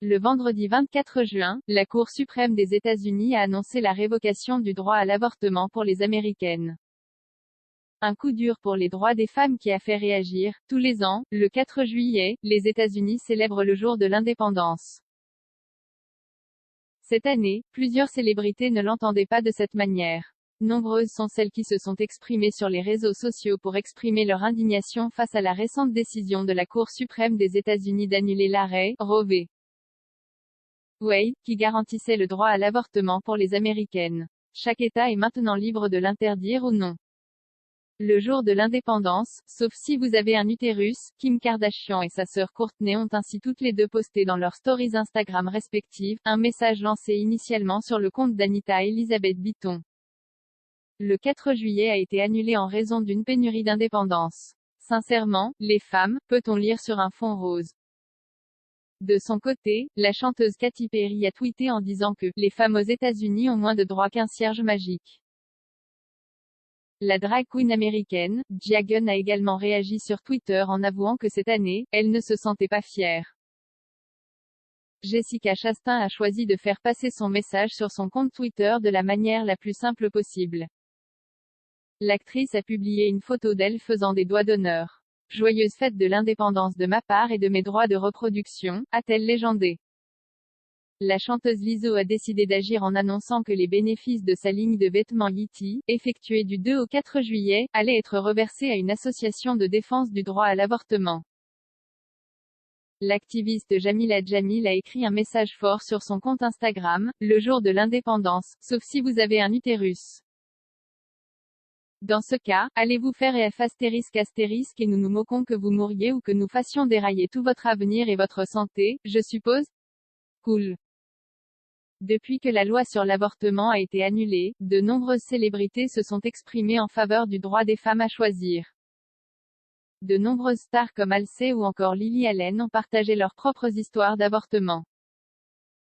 Le vendredi 24 juin, la Cour suprême des États-Unis a annoncé la révocation du droit à l'avortement pour les Américaines. Un coup dur pour les droits des femmes qui a fait réagir. Tous les ans, le 4 juillet, les États-Unis célèbrent le jour de l'indépendance. Cette année, plusieurs célébrités ne l'entendaient pas de cette manière. Nombreuses sont celles qui se sont exprimées sur les réseaux sociaux pour exprimer leur indignation face à la récente décision de la Cour suprême des États-Unis d'annuler l'arrêt Roe v. Wade, qui garantissait le droit à l'avortement pour les Américaines. Chaque État est maintenant libre de l'interdire ou non. Le jour de l'indépendance, sauf si vous avez un utérus, Kim Kardashian et sa sœur Kourtney ont ainsi toutes les deux posté dans leurs stories Instagram respectives, un message lancé initialement sur le compte d'Anita Elizabeth Bitton. Le 4 juillet a été annulé en raison d'une pénurie d'indépendance. Sincèrement, les femmes, peut-on lire sur un fond rose. De son côté, la chanteuse Katy Perry a tweeté en disant que « les femmes aux États-Unis ont moins de droits qu'un cierge magique ». La drag queen américaine, Gia Gunn a également réagi sur Twitter en avouant que cette année, elle ne se sentait pas fière. Jessica Chastain a choisi de faire passer son message sur son compte Twitter de la manière la plus simple possible. L'actrice a publié une photo d'elle faisant des doigts d'honneur. « Joyeuse fête de l'indépendance de ma part et de mes droits de reproduction », a-t-elle légendé. La chanteuse Lizzo a décidé d'agir en annonçant que les bénéfices de sa ligne de vêtements Yeti, effectués du 2 au 4 juillet, allaient être reversés à une association de défense du droit à l'avortement. L'activiste Jamila Jamil a écrit un message fort sur son compte Instagram, « Le jour de l'indépendance, sauf si vous avez un utérus. Dans ce cas, allez vous faire EF astérisque astérisque et nous nous moquons que vous mouriez ou que nous fassions dérailler tout votre avenir et votre santé, je suppose. Cool. » Depuis que la loi sur l'avortement a été annulée, de nombreuses célébrités se sont exprimées en faveur du droit des femmes à choisir. De nombreuses stars comme Halsey ou encore Lily Allen ont partagé leurs propres histoires d'avortement.